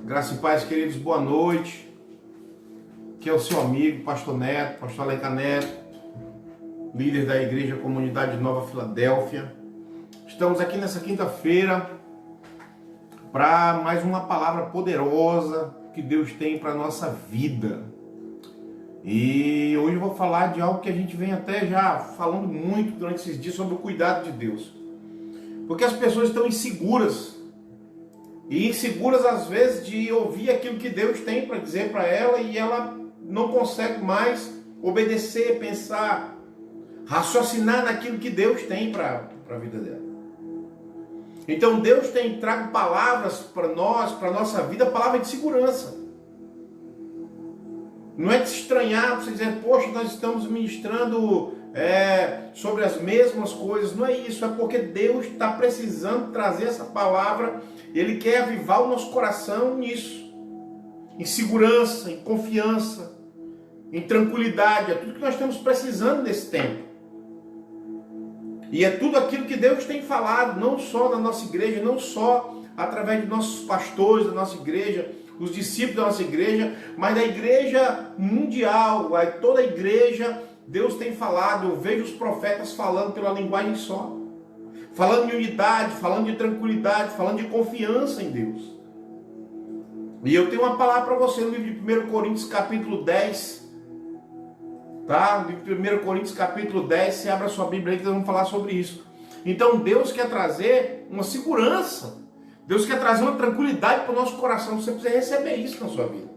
Graça e paz, queridos, boa noite. Aqui é o seu amigo, Pastor Neto, Pastor Alencar Neto, líder da Igreja Comunidade Nova Filadélfia. Estamos aqui nessa quinta-feira para mais uma palavra poderosa que Deus tem para a nossa vida. E hoje eu vou falar de algo que a gente vem até já falando muito durante esses dias sobre o cuidado de Deus. Porque as pessoas estão inseguras. E inseguras às vezes de ouvir aquilo que Deus tem para dizer para ela e ela não consegue mais obedecer, pensar, raciocinar naquilo que Deus tem para a vida dela. Então Deus tem trago palavras para nós, para a nossa vida, palavra de segurança. Não é de se estranhar, você dizer, poxa, nós estamos ministrando sobre as mesmas coisas. Não é isso, é porque Deus está precisando trazer essa palavra. Ele quer avivar o nosso coração nisso, em segurança, em confiança, em tranquilidade. É tudo que nós estamos precisando nesse tempo. E é tudo aquilo que Deus tem falado, não só na nossa igreja, não só através de nossos pastores da nossa igreja, os discípulos da nossa igreja, mas da igreja mundial, toda a igreja, Deus tem falado. Eu vejo os profetas falando pela linguagem só. Falando de unidade, falando de tranquilidade, falando de confiança em Deus. E eu tenho uma palavra para você no livro de 1 Coríntios capítulo 10. Tá? No livro de 1 Coríntios capítulo 10, você abre a sua Bíblia aí que nós vamos falar sobre isso. Então Deus quer trazer uma segurança. Deus quer trazer uma tranquilidade para o nosso coração. Você precisa receber isso na sua vida.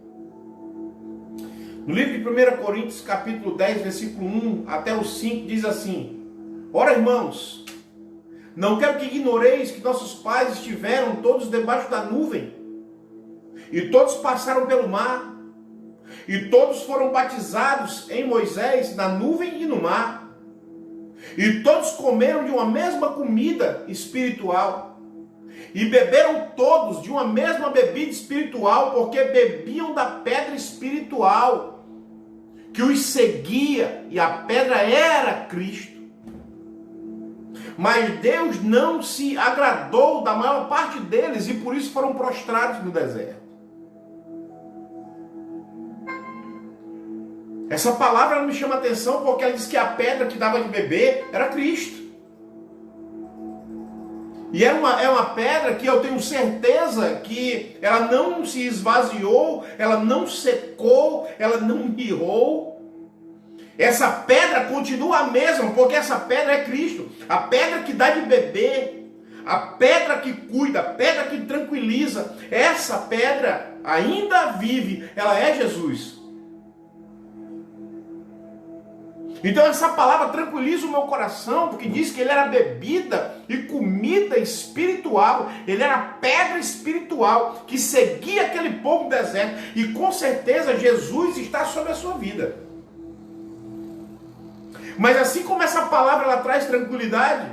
No livro de 1 Coríntios capítulo 10, versículo 1 até o 5, diz assim: Ora, irmãos, não quero que ignoreis que nossos pais estiveram todos debaixo da nuvem, e todos passaram pelo mar, e todos foram batizados em Moisés na nuvem e no mar, e todos comeram de uma mesma comida espiritual, e beberam todos de uma mesma bebida espiritual, porque bebiam da pedra espiritual que os seguia, e a pedra era Cristo. Mas Deus não se agradou da maior parte deles, e por isso foram prostrados no deserto. Essa palavra me chama a atenção porque ela diz que a pedra que dava de beber era Cristo. E é uma pedra que eu tenho certeza que ela não se esvaziou, ela não secou, ela não mirrou. Essa pedra continua a mesma, porque essa pedra é Cristo. A pedra que dá de beber, a pedra que cuida, a pedra que tranquiliza, essa pedra ainda vive, ela é Jesus. Então essa palavra tranquiliza o meu coração, porque diz que ele era bebida e comida espiritual, ele era pedra espiritual que seguia aquele povo no deserto, e com certeza Jesus está sobre a sua vida. Mas assim como essa palavra ela traz tranquilidade,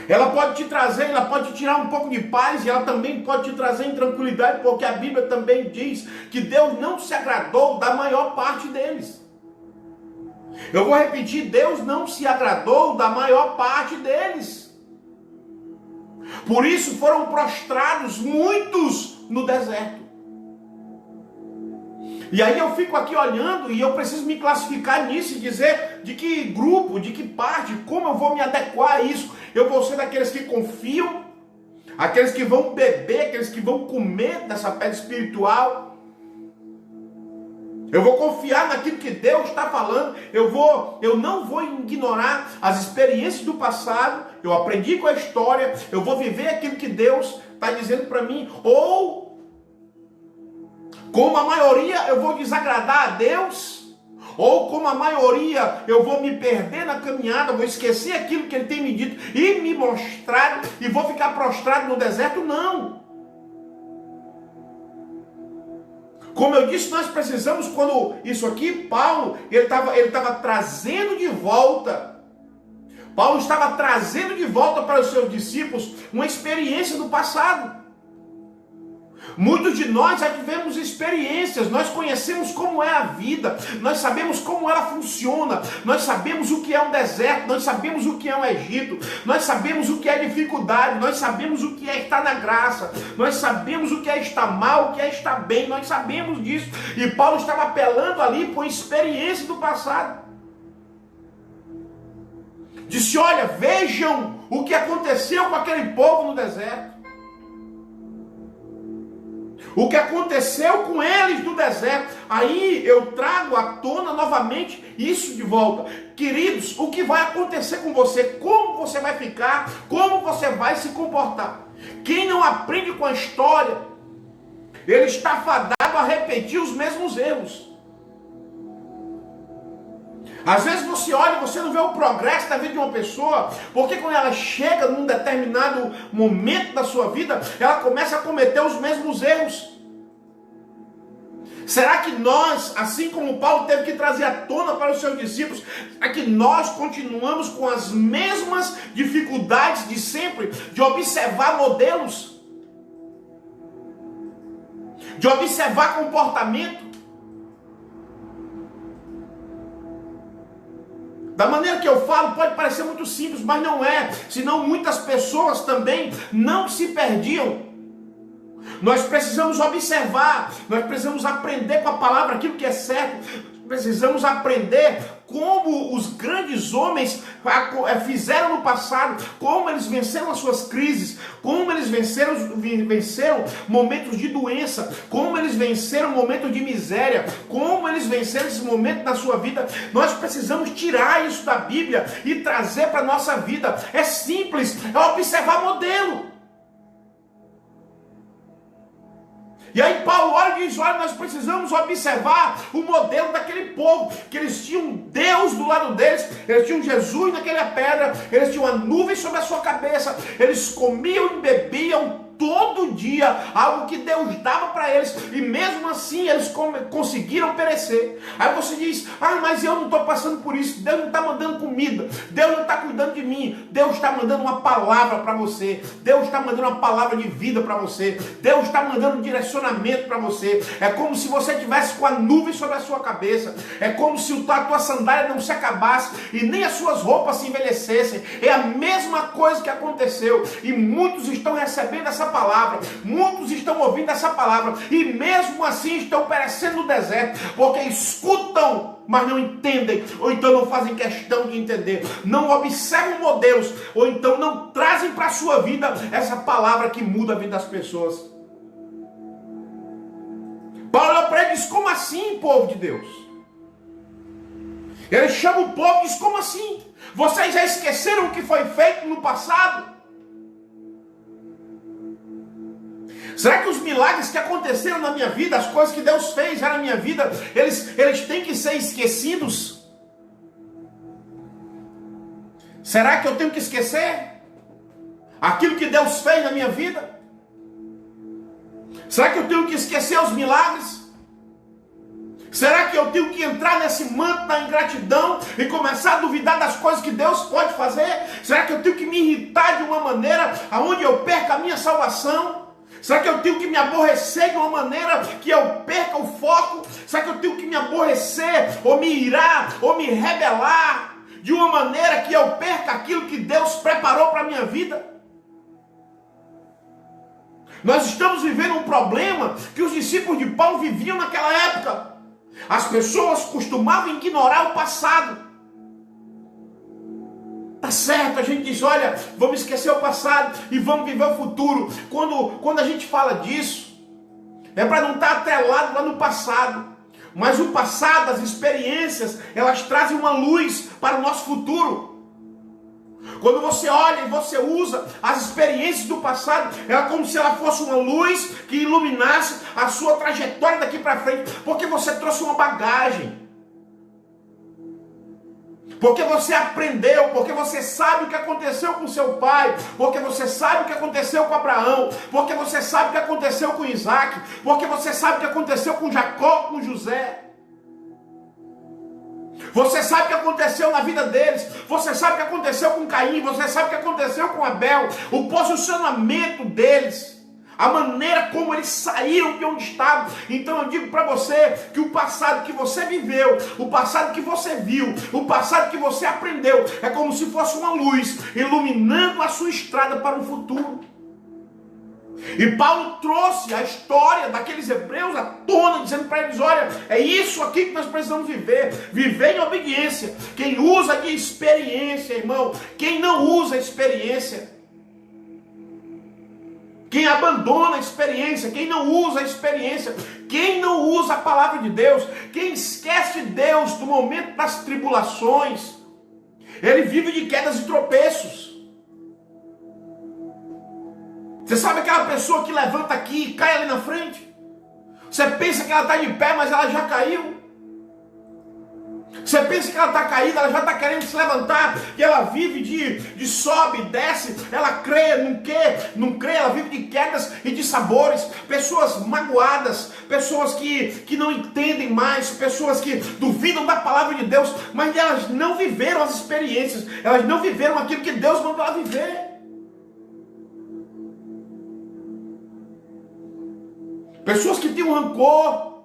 ela pode te trazer, ela pode te tirar um pouco de paz, e ela também pode te trazer intranquilidade, porque a Bíblia também diz que Deus não se agradou da maior parte deles. Eu vou repetir, Deus não se agradou da maior parte deles. Por isso foram prostrados muitos no deserto. E aí eu fico aqui olhando e eu preciso me classificar nisso e dizer de que grupo, de que parte, como eu vou me adequar a isso. Eu vou ser daqueles que confiam, aqueles que vão beber, aqueles que vão comer dessa pedra espiritual. Eu vou confiar naquilo que Deus está falando. Eu não vou ignorar as experiências do passado. Eu aprendi com a história. Eu vou viver aquilo que Deus está dizendo para mim. Ou, como a maioria, eu vou desagradar a Deus. Ou, como a maioria, eu vou me perder na caminhada, vou esquecer aquilo que Ele tem me dito e me mostrado e vou ficar prostrado no deserto. Não. Como eu disse, nós precisamos, quando isso aqui, Paulo, ele estava trazendo de volta. Paulo estava trazendo de volta para os seus discípulos uma experiência do passado. Muitos de nós já tivemos experiências, nós conhecemos como é a vida, nós sabemos como ela funciona, nós sabemos o que é um deserto, nós sabemos o que é um Egito, nós sabemos o que é dificuldade, nós sabemos o que é estar na graça, nós sabemos o que é estar mal, o que é estar bem, nós sabemos disso. E Paulo estava apelando ali por experiência do passado. Disse: olha, vejam o que aconteceu com aquele povo no deserto. O que aconteceu com eles no deserto. Aí eu trago à tona novamente isso de volta. Queridos, o que vai acontecer com você? Como você vai ficar? Como você vai se comportar? Quem não aprende com a história, ele está fadado a repetir os mesmos erros. Às vezes você olha e você não vê o progresso da vida de uma pessoa, porque quando ela chega num determinado momento da sua vida, ela começa a cometer os mesmos erros. Será que nós, assim como Paulo teve que trazer à tona para os seus discípulos, será que nós continuamos com as mesmas dificuldades de sempre, de observar modelos, de observar comportamento? Da maneira que eu falo, pode parecer muito simples, mas não é. Senão muitas pessoas também não se perdiam. Nós precisamos observar, nós precisamos aprender com a palavra aquilo que é certo. Precisamos aprender como os grandes homens fizeram no passado, como eles venceram as suas crises, como eles venceram momentos de doença, como eles venceram momentos de miséria, como eles venceram esse momento da sua vida. Nós precisamos tirar isso da Bíblia e trazer para a nossa vida. É simples, é observar modelo. E aí Paulo olha e diz: olha, nós precisamos observar o modelo daquele povo, que eles tinham Deus do lado deles, eles tinham Jesus naquela pedra, eles tinham uma nuvem sobre a sua cabeça, eles comiam e bebiam todo dia algo que Deus dava para eles, e mesmo assim eles conseguiram perecer. Aí você diz: ah, mas eu não estou passando por isso, Deus não está mandando comida, Deus não está cuidando de mim. Deus está mandando uma palavra para você, Deus está mandando uma palavra de vida para você, Deus está mandando um direcionamento para você. É como se você tivesse com a nuvem sobre a sua cabeça, é como se a tua sandália não se acabasse e nem as suas roupas se envelhecessem. É a mesma coisa que aconteceu, e muitos estão recebendo essa palavra, muitos estão ouvindo essa palavra e mesmo assim estão perecendo no deserto, porque escutam, mas não entendem, ou então não fazem questão de entender, não observam modelos, ou então não trazem para a sua vida essa palavra que muda a vida das pessoas. Paulo olha para ele e diz: como assim, povo de Deus? Ele chama o povo e diz: como assim? Vocês já esqueceram o que foi feito no passado? Será que os milagres que aconteceram na minha vida, as coisas que Deus fez já na minha vida, eles têm que ser esquecidos? Será que eu tenho que esquecer aquilo que Deus fez na minha vida? Será que eu tenho que esquecer os milagres? Será que eu tenho que entrar nesse manto da ingratidão e começar a duvidar das coisas que Deus pode fazer? Será que eu tenho que me irritar de uma maneira onde eu perca a minha salvação? Será que eu tenho que me aborrecer de uma maneira que eu perca o foco? Será que eu tenho que me aborrecer, ou me irar, ou me rebelar de uma maneira que eu perca aquilo que Deus preparou para a minha vida? Nós estamos vivendo um problema que os discípulos de Paulo viviam naquela época. As pessoas costumavam ignorar o passado. Tá certo, a gente diz, olha, vamos esquecer o passado e vamos viver o futuro. Quando a gente fala disso, é para não estar atrelado lá no passado. Mas o passado, as experiências, elas trazem uma luz para o nosso futuro. Quando você olha e você usa as experiências do passado, é como se ela fosse uma luz que iluminasse a sua trajetória daqui para frente, porque você trouxe uma bagagem. Porque você aprendeu, porque você sabe o que aconteceu com seu pai, porque você sabe o que aconteceu com Abraão, porque você sabe o que aconteceu com Isaac, porque você sabe o que aconteceu com Jacó, com José. Você sabe o que aconteceu na vida deles, você sabe o que aconteceu com Caim, você sabe o que aconteceu com Abel, o posicionamento deles, a maneira como eles saíram de onde estavam. Então eu digo para você que o passado que você viveu, o passado que você viu, o passado que você aprendeu, é como se fosse uma luz iluminando a sua estrada para o futuro. E Paulo trouxe a história daqueles hebreus à tona, dizendo para eles, olha, é isso aqui que nós precisamos viver em obediência. Quem usa de experiência, irmão, quem não usa experiência, quem abandona a experiência, quem não usa a experiência, quem não usa a palavra de Deus, quem esquece Deus no momento das tribulações, ele vive de quedas e tropeços. Você sabe aquela pessoa que levanta aqui e cai ali na frente? Você pensa que ela está de pé, mas ela já caiu. Você pensa que ela está caída, ela já está querendo se levantar, e ela vive de sobe, desce, ela crê, não crê, ela vive de quedas e de sabores. Pessoas magoadas, pessoas que não entendem mais, pessoas que duvidam da palavra de Deus, mas elas não viveram as experiências, elas não viveram aquilo que Deus mandou ela viver. Pessoas que têm um rancor,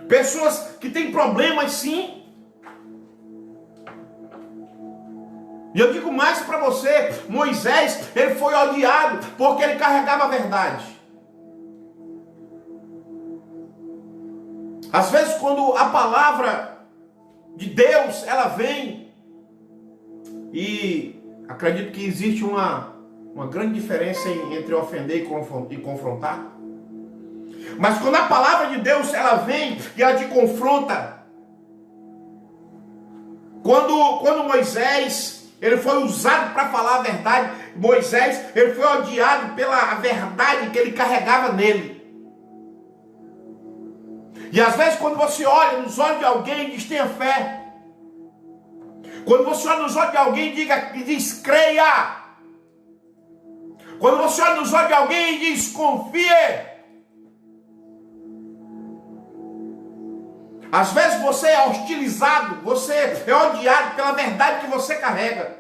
pessoas que têm problemas, sim. E eu digo mais para você, Moisés, ele foi odiado porque ele carregava a verdade. Às vezes quando a palavra de Deus, ela vem, e acredito que existe uma grande diferença entre ofender e confrontar. Mas quando a palavra de Deus ela vem e ela te confronta, quando Moisés ele foi usado para falar a verdade, Moisés ele foi odiado pela verdade que ele carregava nele. E às vezes quando você olha nos olhos de alguém e diz tenha fé, quando você olha nos olhos de alguém e diz creia, quando você olha nos olhos de alguém e diz confie, às vezes você é hostilizado, você é odiado pela verdade que você carrega.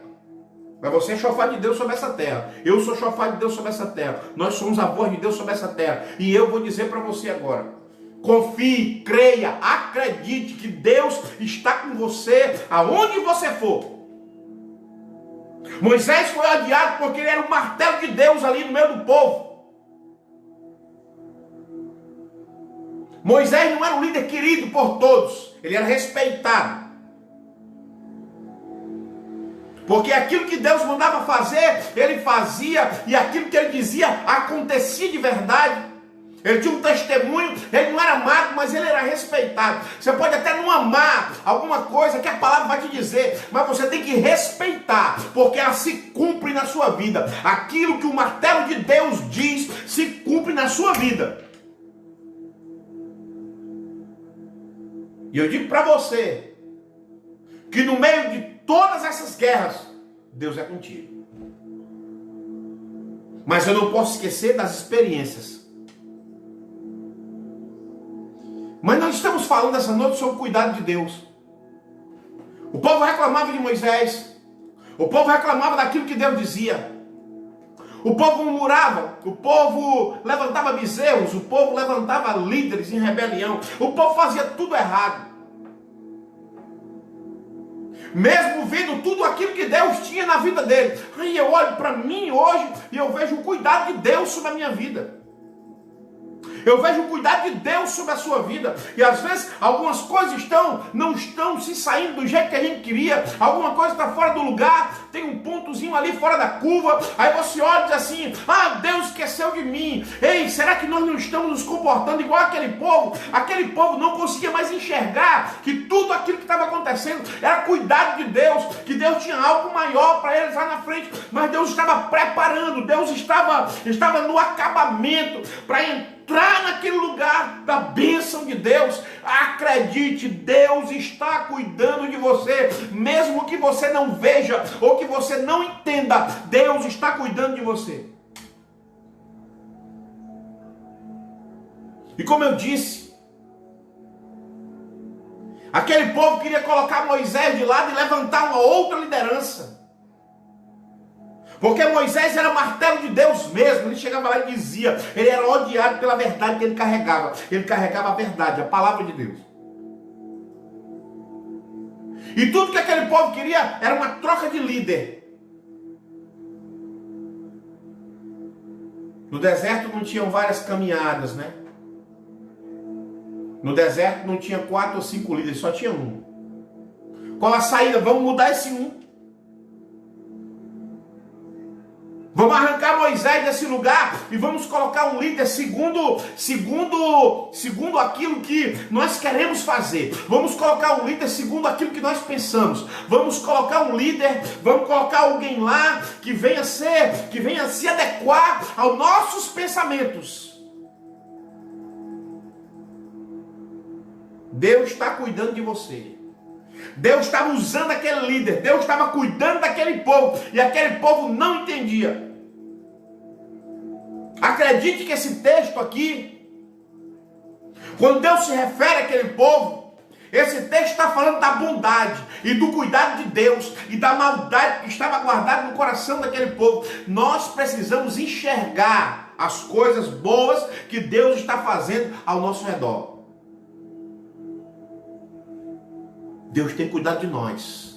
Mas você é chofar de Deus sobre essa terra. Eu sou chofar de Deus sobre essa terra. Nós somos a voz de Deus sobre essa terra. E eu vou dizer para você agora: confie, creia, acredite que Deus está com você aonde você for. Moisés foi odiado porque ele era o martelo de Deus ali no meio do povo. Moisés não era um líder querido por todos, ele era respeitado. Porque aquilo que Deus mandava fazer, ele fazia, e aquilo que ele dizia acontecia de verdade. Ele tinha um testemunho, ele não era amado, mas ele era respeitado. Você pode até não amar alguma coisa que a palavra vai te dizer, mas você tem que respeitar, porque ela se cumpre na sua vida. Aquilo que o martelo de Deus diz, se cumpre na sua vida. E eu digo para você, que no meio de todas essas guerras, Deus é contigo. Mas eu não posso esquecer das experiências. Mas nós estamos falando essa noite sobre o cuidado de Deus. O povo reclamava de Moisés. O povo reclamava daquilo que Deus dizia. O povo murmurava. O povo levantava bezerros. O povo levantava líderes em rebelião. O povo fazia tudo errado. mesmo vendo tudo aquilo que Deus tinha na vida dele. Aí eu olho para mim hoje e eu vejo o cuidado de Deus sobre a minha vida. Eu vejo o cuidado de Deus sobre a sua vida. E às vezes algumas coisas não estão se saindo do jeito que a gente queria. Alguma coisa está fora do lugar. Tem um pontozinho ali fora da curva. Aí você olha e diz assim: ah, Deus esqueceu de mim. Ei, será que nós não estamos nos comportando igual aquele povo? Aquele povo não conseguia mais enxergar que tudo aquilo que estava acontecendo era cuidado de Deus. Que Deus tinha algo maior para eles lá na frente. Mas Deus estava preparando. Deus estava no acabamento para entrar naquele lugar da bênção de Deus. Acredite, Deus está cuidando de você, mesmo que você não veja ou que você não entenda. Deus está cuidando de você. E como eu disse, aquele povo queria colocar Moisés de lado e levantar uma outra liderança. Porque Moisés era martelo de Deus mesmo. Ele chegava lá e dizia, ele era odiado pela verdade que ele carregava. Ele carregava a verdade, a palavra de Deus. E tudo que aquele povo queria era uma troca de líder. No deserto não tinham várias caminhadas, né? No deserto não tinha 4 ou 5 líderes, só tinha um. Qual a saída? Vamos mudar esse um. Vamos arrancar Moisés desse lugar e vamos colocar um líder segundo aquilo que nós queremos fazer. Vamos colocar um líder segundo aquilo que nós pensamos. Vamos colocar um líder, vamos colocar alguém lá que venha se adequar aos nossos pensamentos. Deus está cuidando de você. Deus estava usando aquele líder. Deus estava cuidando daquele povo. E aquele povo não entendia. Acredite que esse texto aqui, quando Deus se refere àquele povo, esse texto está falando da bondade e do cuidado de Deus e da maldade que estava guardada no coração daquele povo. Nós precisamos enxergar as coisas boas que Deus está fazendo ao nosso redor. Deus tem cuidado de nós.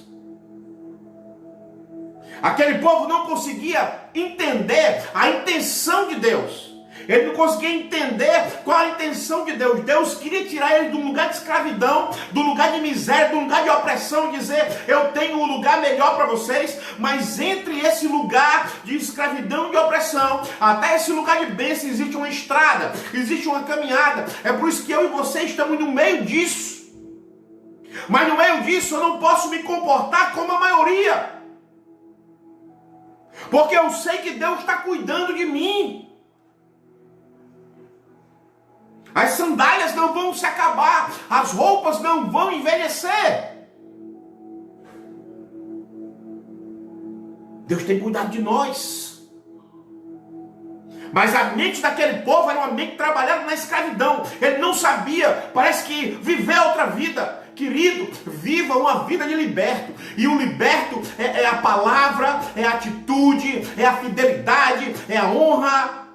Aquele povo não conseguia entender a intenção de Deus. Ele não conseguia entender qual a intenção de Deus. Deus queria tirar ele de um lugar de escravidão, do lugar de miséria, do lugar de opressão, e dizer, eu tenho um lugar melhor para vocês, mas entre esse lugar de escravidão e de opressão, até esse lugar de bênção, existe uma estrada, existe uma caminhada. É por isso que eu e você estamos no meio disso. Mas no meio disso eu não posso me comportar como a maioria. Porque eu sei que Deus está cuidando de mim. As sandálias não vão se acabar. As roupas não vão envelhecer. Deus tem cuidado de nós. Mas a mente daquele povo era uma mente trabalhada na escravidão. Ele não sabia, parece que viver outra vida. Querido, viva uma vida de liberto. E o liberto é a palavra, é a atitude, é a fidelidade, é a honra.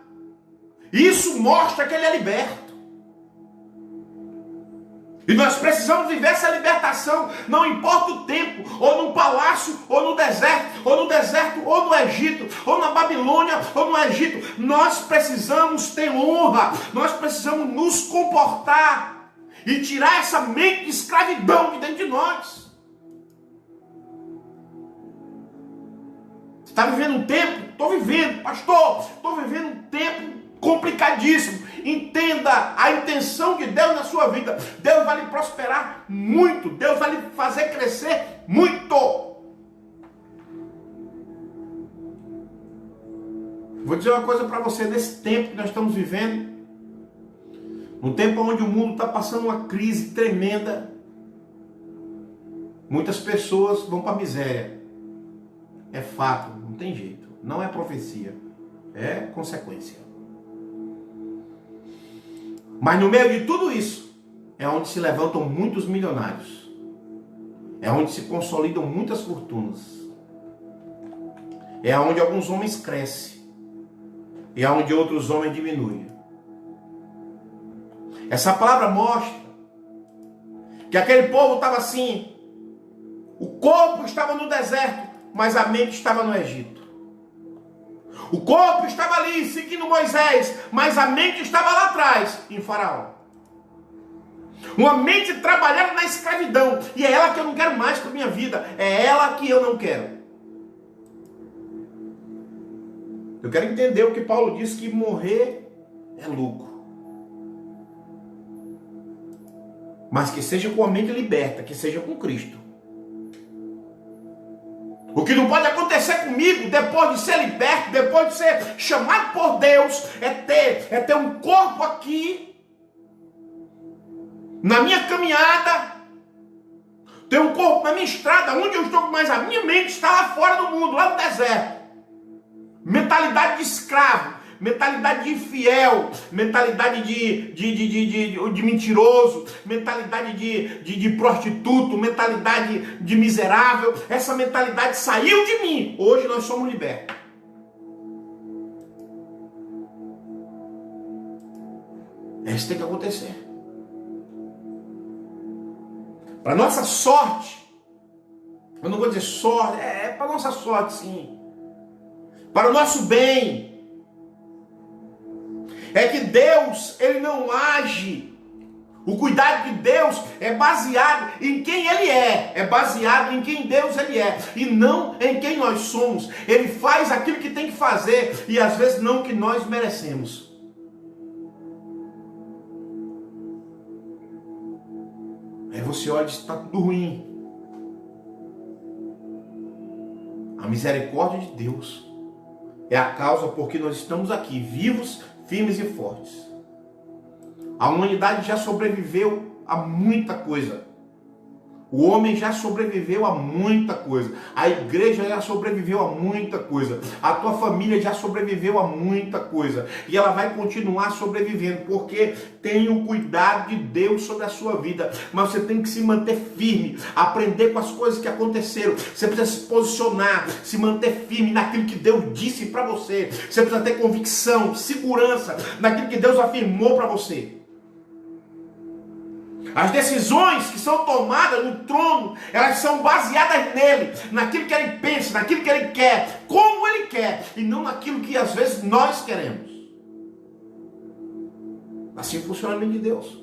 Isso mostra que ele é liberto. E nós precisamos viver essa libertação, não importa o tempo, ou no palácio, ou no deserto, ou no Egito, ou na Babilônia, ou no Egito. Nós precisamos ter honra, nós precisamos nos comportar e tirar essa mente de escravidão de dentro de nós. Você está vivendo um tempo? Estou vivendo, pastor, estou vivendo um tempo complicadíssimo. Entenda a intenção de Deus na sua vida. Deus vai lhe prosperar muito. Deus vai lhe fazer crescer muito. Vou dizer uma coisa para você. Nesse tempo que nós estamos vivendo, um tempo onde o mundo está passando uma crise tremenda, muitas pessoas vão para a miséria. É fato, não tem jeito. Não é profecia, é consequência. Mas no meio de tudo isso, é onde se levantam muitos milionários. É onde se consolidam muitas fortunas. É onde alguns homens crescem. É onde outros homens diminuem. Essa palavra mostra que aquele povo estava assim, O corpo estava no deserto, mas a mente estava no Egito. O corpo estava ali seguindo Moisés, mas a mente estava lá atrás, em Faraó. Uma mente trabalhada na escravidão, e é ela que eu não quero mais para a minha vida, é ela que eu não quero. Eu quero entender o que Paulo diz, que morrer é lucro. Mas que seja com a mente liberta, que seja com Cristo. O que não pode acontecer comigo, depois de ser liberto, depois de ser chamado por Deus, é ter um corpo aqui, na minha caminhada, ter um corpo na minha estrada, onde eu estou, mas a minha mente está lá fora do mundo, lá no deserto. Mentalidade de escravo, mentalidade de infiel, mentalidade de mentiroso, mentalidade de prostituto, mentalidade de miserável. Essa mentalidade saiu de mim. Hoje nós somos libertos. Isso tem que acontecer. Para nossa sorte, eu não vou dizer sorte, é para nossa sorte sim. Para o nosso bem, é que Deus, Ele não age. O cuidado de Deus é baseado em quem Ele é baseado em quem Deus Ele é, e não em quem nós somos. Ele faz aquilo que tem que fazer, e às vezes não o que nós merecemos. Aí você olha e diz, está tudo ruim. A misericórdia de Deus é a causa porque nós estamos aqui, vivos, firmes e fortes. A humanidade já sobreviveu a muita coisa. O homem já sobreviveu a muita coisa. A igreja já sobreviveu a muita coisa. A tua família já sobreviveu a muita coisa. E ela vai continuar sobrevivendo, porque tem o cuidado de Deus sobre a sua vida. Mas você tem que se manter firme, aprender com as coisas que aconteceram. Você precisa se posicionar, se manter firme naquilo que Deus disse para você. Você precisa ter convicção, segurança naquilo que Deus afirmou para você. As decisões que são tomadas no trono, elas são baseadas nele, naquilo que ele pensa, naquilo que ele quer, como ele quer, e não naquilo que às vezes nós queremos. Assim funciona a mente de Deus.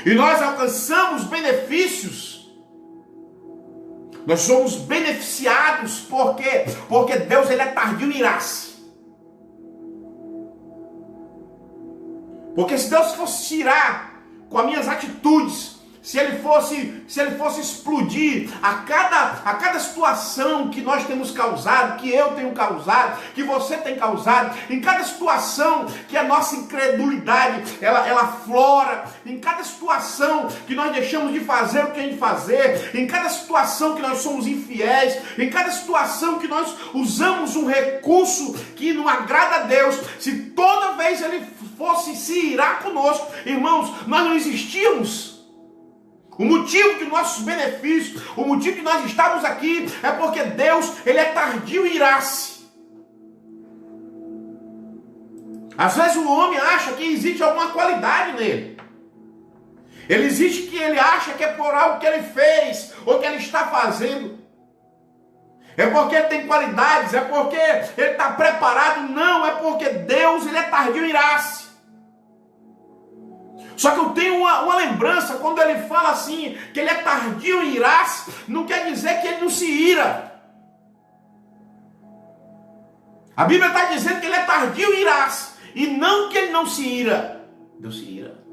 E nós alcançamos benefícios. Nós somos beneficiados porque Deus ele é tardio em irar-se. Porque se Deus fosse tirar com as minhas atitudes, se ele fosse explodir a cada situação que nós temos causado, que eu tenho causado, que você tem causado, em cada situação que a nossa incredulidade ela flora, em cada situação que nós deixamos de fazer o que a gente fazer, em cada situação que nós somos infiéis, em cada situação que nós usamos um recurso que não agrada a Deus, se toda vez ele fosse se irar conosco, irmãos, nós não existíamos. O motivo de nossos benefícios, o motivo de nós estarmos aqui é porque Deus, ele é tardio em irar-se. Às vezes o homem acha que existe alguma qualidade nele. Ele existe que ele acha que é por algo que ele fez ou que ele está fazendo. É porque ele tem qualidades, é porque ele está preparado. Não, é porque Deus, ele é tardio em irar-se. Só que eu tenho uma lembrança, quando ele fala assim, que ele é tardio em irar-se, não quer dizer que ele não se ira. A Bíblia está dizendo que ele é tardio em irar-se, e não que ele não se ira. Deus se ira.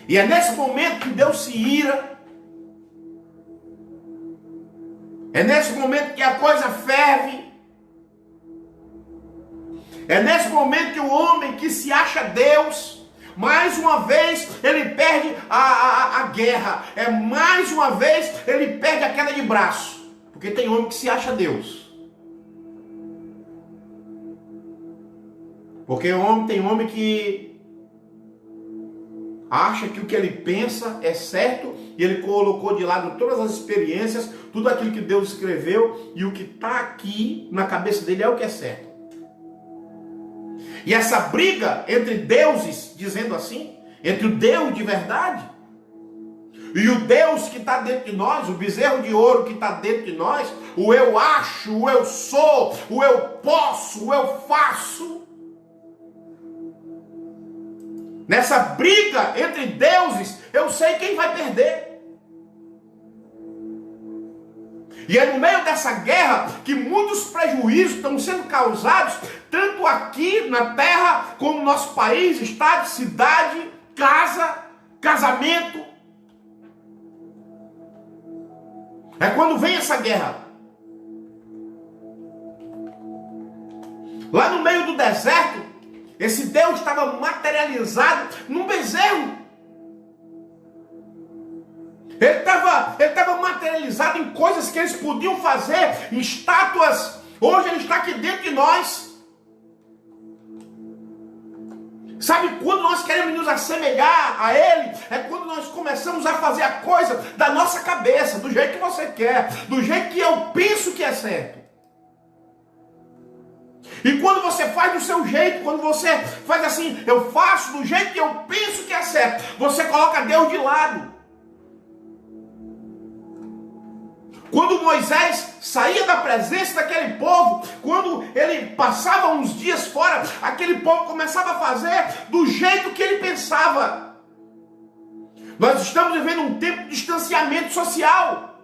E é nesse momento que Deus se ira. É nesse momento que a coisa ferve. É nesse momento que o homem que se acha Deus, mais uma vez ele perde a guerra. É mais uma vez ele perde a queda de braço. Porque tem homem que se acha Deus. Porque tem homem que acha que o que ele pensa é certo e ele colocou de lado todas as experiências, tudo aquilo que Deus escreveu, e o que está aqui na cabeça dele é o que é certo. E essa briga entre deuses, dizendo assim, entre o Deus de verdade E o Deus que está dentro de nós, o bezerro de ouro que está dentro de nós, o eu acho, o eu sou, o eu posso, o eu faço. Nessa briga entre deuses, eu sei quem vai perder. E é no meio dessa guerra que muitos prejuízos estão sendo causados, tanto aqui na terra, como no nosso país, estado, cidade, casa, casamento. É quando vem essa guerra. Lá no meio do deserto, esse Deus estava materializado num bezerro. Ele estava materializado em coisas que eles podiam fazer, em estátuas. Hoje ele está aqui dentro de nós. Sabe quando nós queremos nos assemelhar a Ele? É quando nós começamos a fazer a coisa da nossa cabeça, do jeito que você quer, do jeito que eu penso que é certo. E quando você faz do seu jeito, quando você faz assim, eu faço do jeito que eu penso que é certo, você coloca Deus de lado. Quando Moisés saía da presença daquele povo, quando ele passava uns dias fora, aquele povo começava a fazer do jeito que ele pensava. Nós estamos vivendo um tempo de distanciamento social,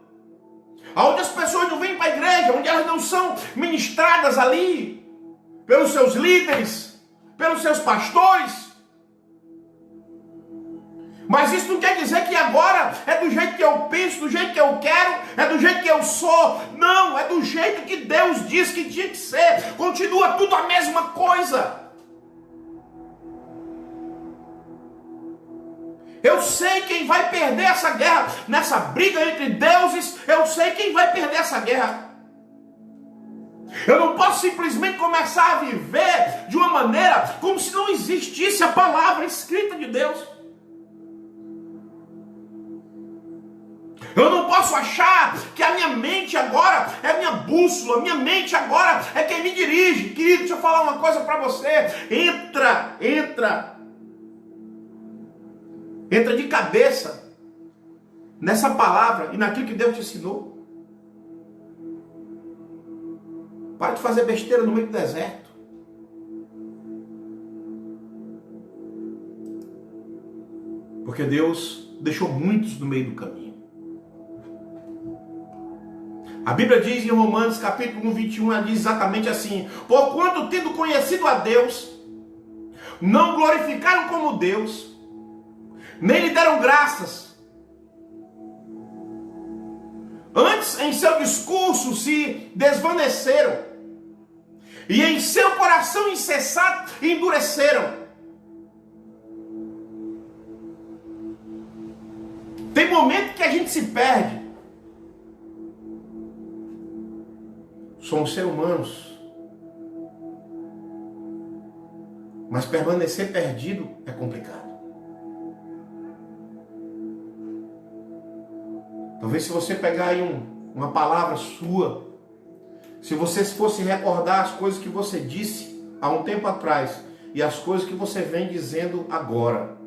onde as pessoas não vêm para a igreja, onde elas não são ministradas ali, pelos seus líderes, pelos seus pastores. Mas isso não quer dizer que agora é do jeito que eu penso, do jeito que eu quero, é do jeito que eu sou. Não, é do jeito que Deus diz que tinha que ser. Continua tudo a mesma coisa. Eu sei quem vai perder essa guerra. Nessa briga entre deuses, eu sei quem vai perder essa guerra. Eu não posso simplesmente começar a viver de uma maneira como se não existisse a palavra escrita de Deus. Eu não posso achar que a minha mente agora é a minha bússola, a minha mente agora é quem me dirige. Querido, deixa eu falar uma coisa para você. Entra de cabeça nessa palavra e naquilo que Deus te ensinou. Para de fazer besteira no meio do deserto. Porque Deus deixou muitos no meio do caminho. A Bíblia diz em Romanos capítulo 1, 21, ela diz exatamente assim: porquanto tendo conhecido a Deus, não glorificaram como Deus, nem lhe deram graças. Antes, em seu discurso, se desvaneceram, e em seu coração insensato endureceram. Tem momento que a gente se perde. Somos seres humanos. Mas permanecer perdido é complicado. Talvez se você pegar aí uma palavra sua, se você fosse recordar as coisas que você disse há um tempo atrás e as coisas que você vem dizendo agora.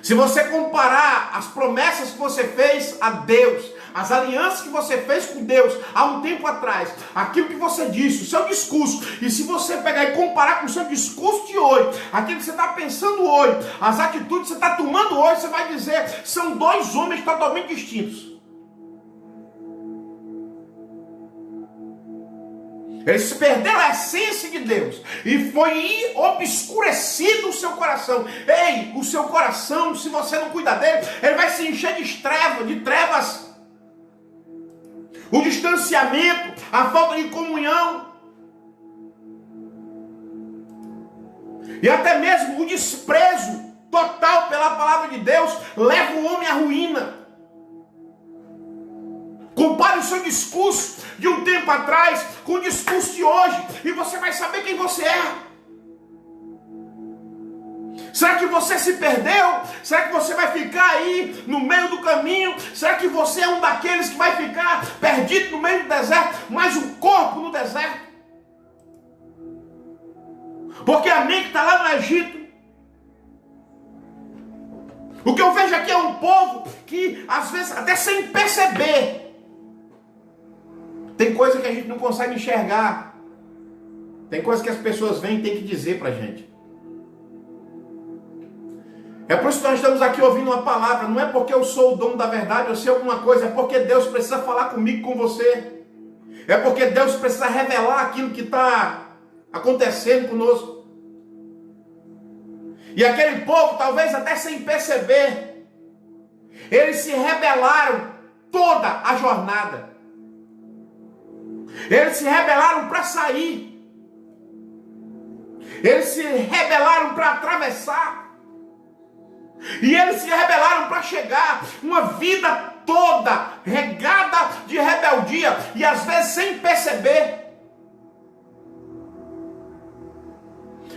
Se você comparar as promessas que você fez a Deus, as alianças que você fez com Deus há um tempo atrás, aquilo que você disse, o seu discurso, e se você pegar e comparar com o seu discurso de hoje, aquilo que você está pensando hoje, as atitudes que você está tomando hoje, você vai dizer, são dois homens totalmente distintos. Eles perderam a essência de Deus e foi obscurecido o seu coração. Ei, o seu coração, se você não cuidar dele, ele vai se encher de trevas. O distanciamento, a falta de comunhão. E até mesmo o desprezo total pela palavra de Deus leva o homem à ruína. Compare o seu discurso de um tempo atrás com o discurso de hoje e você vai saber quem você é. Será que você se perdeu? Será que você vai ficar aí no meio do caminho? Será que você é um daqueles que vai ficar perdido no meio do deserto, mas um corpo no deserto? Porque a mente está lá no Egito. O que eu vejo aqui é um povo que, às vezes, até sem perceber, tem coisa que a gente não consegue enxergar. Tem coisa que as pessoas vêm e têm que dizer pra gente. É por isso que nós estamos aqui ouvindo uma palavra. Não é porque eu sou o dono da verdade, eu sei alguma coisa. É porque Deus precisa falar comigo, com você. É porque Deus precisa revelar aquilo que está acontecendo conosco. E aquele povo, talvez até sem perceber, eles se rebelaram toda a jornada. Eles se rebelaram para sair. Eles se rebelaram para atravessar. E eles se rebelaram para chegar. Uma vida toda regada de rebeldia. E às vezes sem perceber.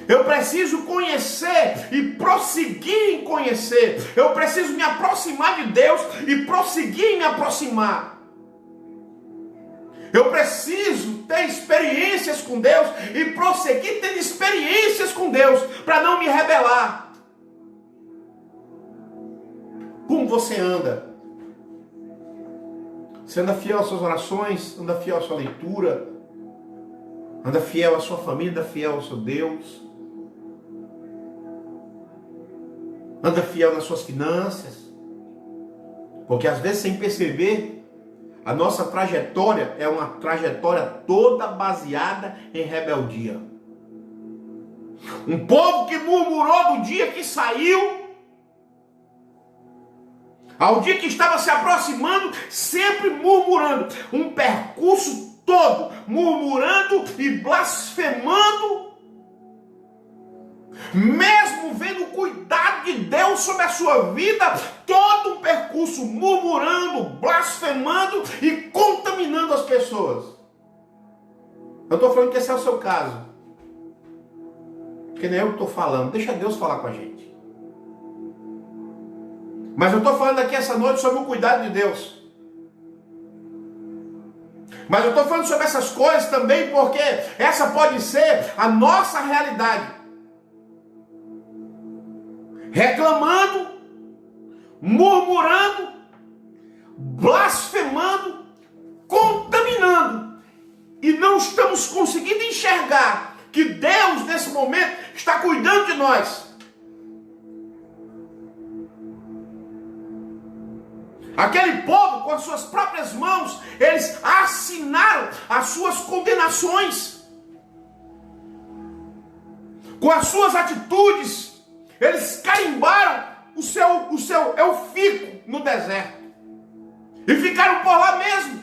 Eu preciso conhecer e prosseguir em conhecer. Eu preciso me aproximar de Deus e prosseguir em me aproximar. Eu preciso ter experiências com Deus e prosseguir tendo experiências com Deus para não me rebelar. Como você anda? Você anda fiel às suas orações? Anda fiel à sua leitura? Anda fiel à sua família? Anda fiel ao seu Deus? Anda fiel nas suas finanças? Porque às vezes, sem perceber, a nossa trajetória é uma trajetória toda baseada em rebeldia. Um povo que murmurou do dia que saiu, ao dia que estava se aproximando, sempre murmurando. Um percurso todo murmurando e blasfemando, mesmo vendo o cuidado de Deus sobre a sua vida, todo um percurso murmurando, blasfemando e contaminando as pessoas. Eu estou falando que esse é o seu caso, porque nem eu estou falando, deixa Deus falar com a gente. Mas eu estou falando aqui essa noite sobre o cuidado de Deus. Mas eu estou falando sobre essas coisas também porque essa pode ser a nossa realidade. Reclamando, murmurando, blasfemando, contaminando. E não estamos conseguindo enxergar que Deus nesse momento está cuidando de nós. Aquele povo, com as suas próprias mãos, eles assinaram as suas condenações. Com as suas atitudes, eles carimbaram o seu eu fico no deserto. E ficaram por lá mesmo.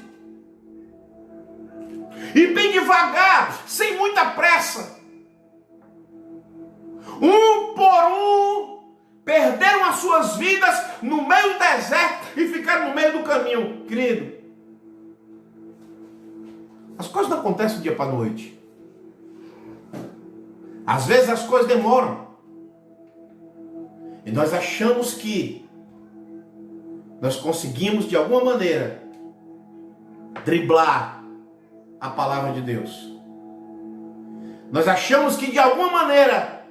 E bem devagar, sem muita pressa. Um por um, perderam as suas vidas no meio do deserto e ficaram no meio do caminho. Querido, as coisas não acontecem do dia para a noite. Às vezes as coisas demoram. E nós achamos que nós conseguimos de alguma maneira driblar a palavra de Deus. Nós achamos que de alguma maneira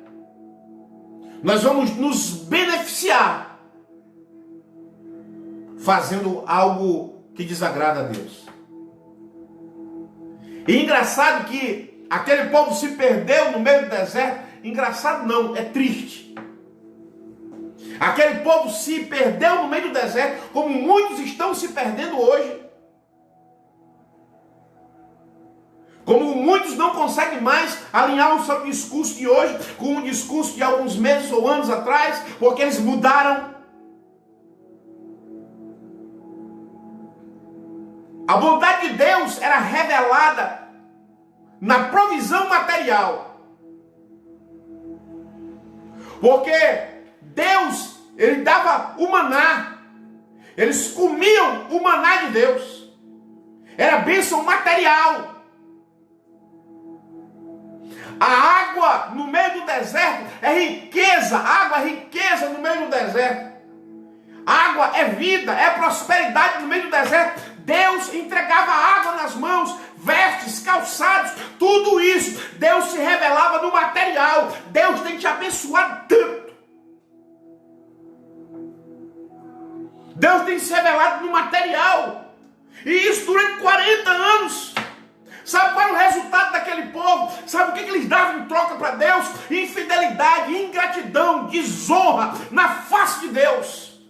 nós vamos nos beneficiar fazendo algo que desagrada a Deus. E engraçado que aquele povo se perdeu no meio do deserto. Engraçado não, é triste. Aquele povo se perdeu no meio do deserto, como muitos estão se perdendo hoje. Como muitos não conseguem mais alinhar o seu discurso de hoje com o discurso de alguns meses ou anos atrás, porque eles mudaram. A vontade de Deus era revelada na provisão material. Porque Deus, Ele dava o maná. Eles comiam o maná de Deus. Era bênção material. A água no meio do deserto é riqueza. Água é riqueza no meio do deserto. Água é vida, é prosperidade no meio do deserto. Deus entregava água nas mãos, vestes, calçados, tudo isso. Deus se revelava no material. Deus tem te abençoado tanto. tem se revelado no material. E isso durante 40 anos. Sabe qual é o resultado daquele povo? Sabe o que eles davam em troca para Deus? Infidelidade, ingratidão, desonra na face de Deus.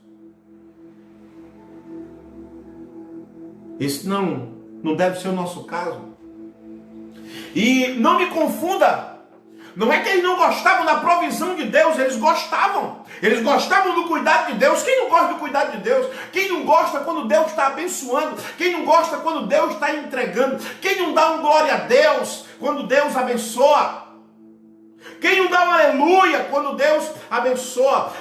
Esse não deve ser o nosso caso. E não me confunda. Não é que eles não gostavam da provisão de Deus, eles gostavam. Eles gostavam do cuidado de Deus. Quem não gosta do cuidado de Deus? Quem não gosta quando Deus está abençoando? Quem não gosta quando Deus está entregando? Quem não dá um glória a Deus quando Deus abençoa? Quem não dá um aleluia quando Deus abençoa?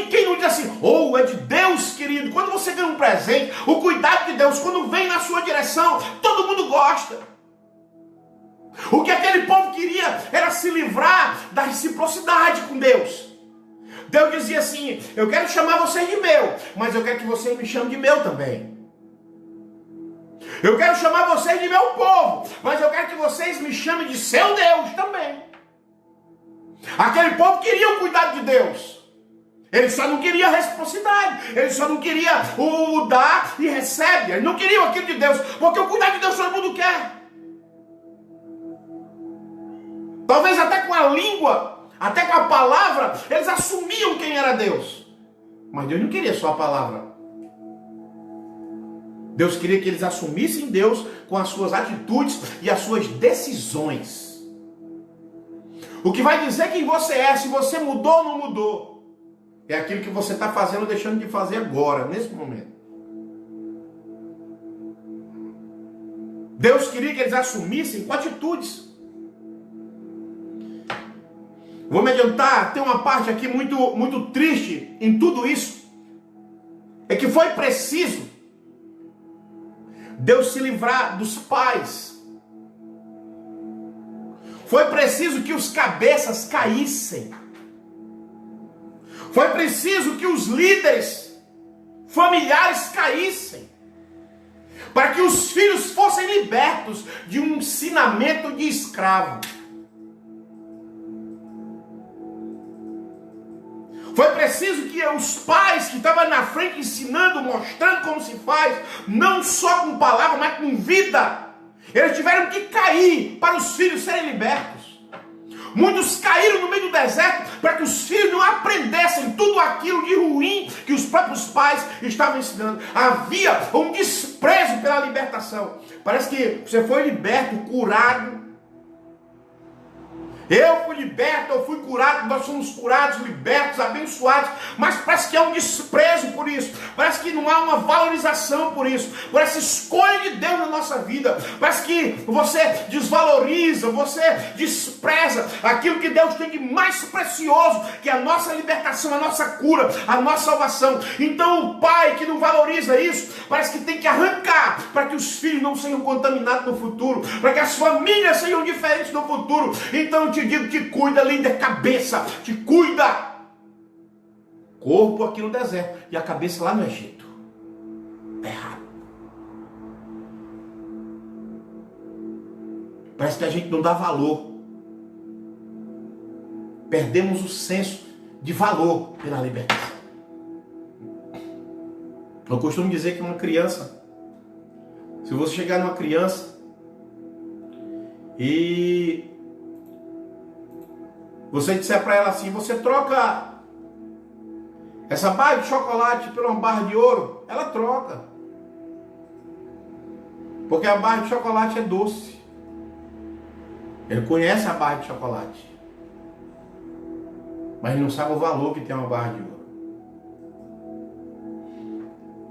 Quem não diz assim, oh, é de Deus, querido? Quando você ganha um presente, o cuidado de Deus, quando vem na sua direção, todo mundo gosta. O que aquele povo queria era se livrar da reciprocidade com Deus. Deus dizia assim, eu quero chamar vocês de meu, mas eu quero que vocês me chamem de meu também. Eu quero chamar vocês de meu povo, mas eu quero que vocês me chamem de seu Deus também. Aquele povo queria o cuidado de Deus. Ele só não queria a reciprocidade. Ele só não queria o dar e recebe. Ele não queria aquilo de Deus, porque o cuidado de Deus todo mundo quer. Talvez até com a língua, até com a palavra, eles assumiam quem era Deus. Mas Deus não queria só a palavra. Deus queria que eles assumissem Deus com as suas atitudes e as suas decisões. O que vai dizer quem você é, se você mudou ou não mudou, é aquilo que você está fazendo ou deixando de fazer agora, nesse momento. Deus queria que eles assumissem com atitudes. Vou me adiantar, tem uma parte aqui muito triste em tudo isso. É que foi preciso Deus se livrar dos pais. Foi preciso que os cabeças caíssem. Foi preciso que os líderes familiares caíssem. Para que os filhos fossem libertos de um ensinamento de escravo. Foi preciso que os pais que estavam na frente ensinando, mostrando como se faz, não só com palavra, mas com vida, eles tiveram que cair para os filhos serem libertos. Muitos caíram no meio do deserto para que os filhos não aprendessem tudo aquilo de ruim que os próprios pais estavam ensinando. Havia um desprezo pela libertação. Parece que você foi liberto, curado. Eu fui liberto, eu fui curado, nós somos curados, libertos, abençoados, mas parece que há um desprezo por isso, parece que não há uma valorização por isso, por essa escolha de Deus na nossa vida, parece que você desvaloriza, você despreza aquilo que Deus tem de mais precioso, que é a nossa libertação, a nossa cura, a nossa salvação. Então o pai que não valoriza isso, parece que tem que arrancar, para que os filhos não sejam contaminados no futuro, para que as famílias sejam diferentes no futuro. Então eu te digo, te cuida, líder, cabeça, te cuida. Corpo aqui no deserto e a cabeça lá no Egito. Está errado. Parece que a gente não dá valor. Perdemos o senso de valor pela libertação. Eu costumo dizer que uma criança, se você chegar numa criança e você disser para ela assim, você troca essa barra de chocolate por uma barra de ouro, ela troca. Porque a barra de chocolate é doce. Ele conhece a barra de chocolate, mas não sabe o valor que tem uma barra de ouro.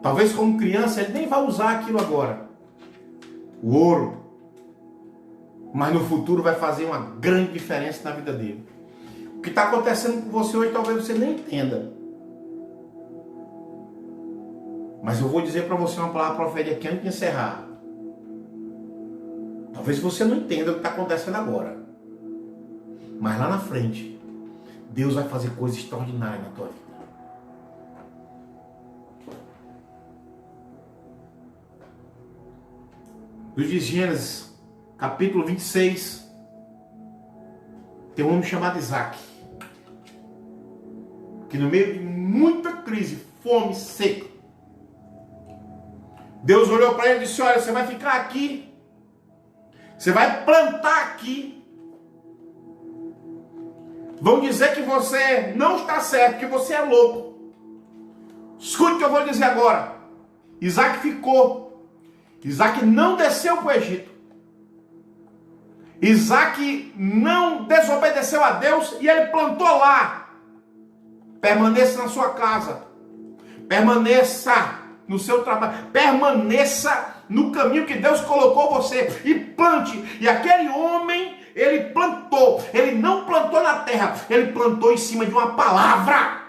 Talvez como criança ele nem vai usar aquilo agora, o ouro, mas no futuro vai fazer uma grande diferença na vida dele. O que está acontecendo com você hoje talvez você nem entenda. Mas eu vou dizer para você uma palavra profética aqui antes de encerrar. Talvez você não entenda o que está acontecendo agora. Mas lá na frente, Deus vai fazer coisas extraordinárias na tua vida. Livro de Gênesis, capítulo 26, tem um homem chamado Isaac, que no meio de muita crise, fome, seca, Deus olhou para ele e disse: olha, você vai ficar aqui, você vai plantar aqui. Vão dizer que você não está certo, que você é louco. Escute o que eu vou dizer agora. Isaac ficou. Isaac não desceu para o Egito. Isaac não desobedeceu a Deus e ele plantou lá. Permaneça na sua casa. Permaneça no seu trabalho. Permaneça no caminho que Deus colocou você. E plante. E aquele homem, ele plantou. Ele não plantou na terra. Ele plantou em cima de uma palavra.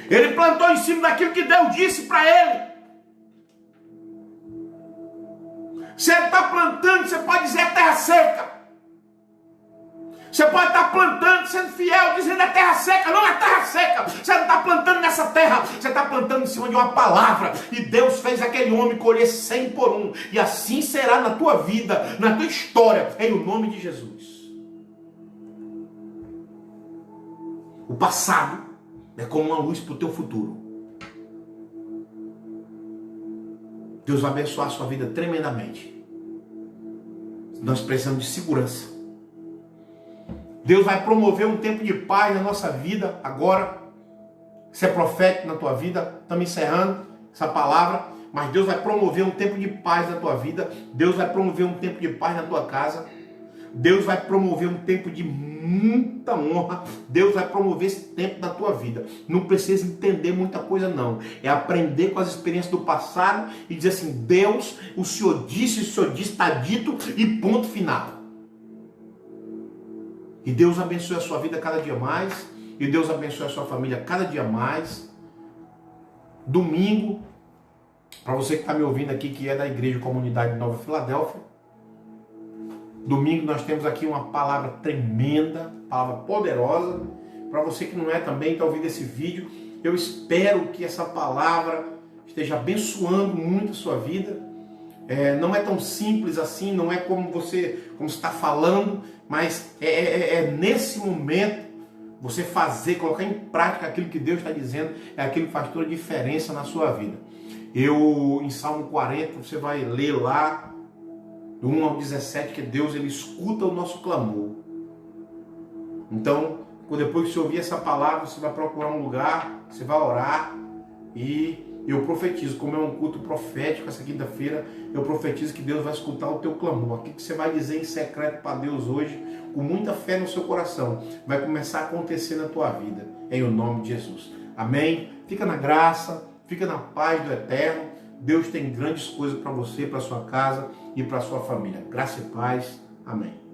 Ele plantou em cima daquilo que Deus disse para ele. Se ele está plantando, você pode dizer: é terra seca. Você pode estar plantando, sendo fiel, dizendo: é terra seca. Não é terra seca. Você não está plantando nessa terra. Você está plantando em cima de uma palavra. E Deus fez aquele homem colher 100 por 1. E assim será na tua vida, na tua história, em o nome de Jesus. O passado é como uma luz para o teu futuro. Deus vai abençoar a sua vida tremendamente. Nós precisamos de segurança. Deus vai promover um tempo de paz na nossa vida agora. Isso é profético na tua vida. Estamos encerrando essa palavra. Mas Deus vai promover um tempo de paz na tua vida. Deus vai promover um tempo de paz na tua casa. Deus vai promover um tempo de muita honra. Deus vai promover esse tempo na tua vida. Não precisa entender muita coisa não. É aprender com as experiências do passado e dizer assim: Deus, o Senhor disse, está dito e ponto final. E Deus abençoe a sua vida cada dia mais. E Deus abençoe a sua família cada dia mais. Domingo, para você que está me ouvindo aqui, que é da Igreja Comunidade de Nova Filadélfia, domingo nós temos aqui uma palavra tremenda, palavra poderosa. Para você que não é também, está ouvindo esse vídeo, eu espero que essa palavra esteja abençoando muito a sua vida. Não é tão simples assim, não é como você está falando, mas é nesse momento você fazer, colocar em prática aquilo que Deus está dizendo, é aquilo que faz toda a diferença na sua vida. Em Salmo 40, você vai ler lá, do 1 ao 17, que Deus ele escuta o nosso clamor. Então, depois que você ouvir essa palavra, você vai procurar um lugar, você vai orar, e eu profetizo, como é um culto profético essa quinta-feira, eu profetizo que Deus vai escutar o teu clamor. O que você vai dizer em secreto para Deus hoje, com muita fé no seu coração, vai começar a acontecer na tua vida, em o nome de Jesus. Amém? Fica na graça, fica na paz do Eterno. Deus tem grandes coisas para você, para sua casa e para sua família. Graça e paz. Amém.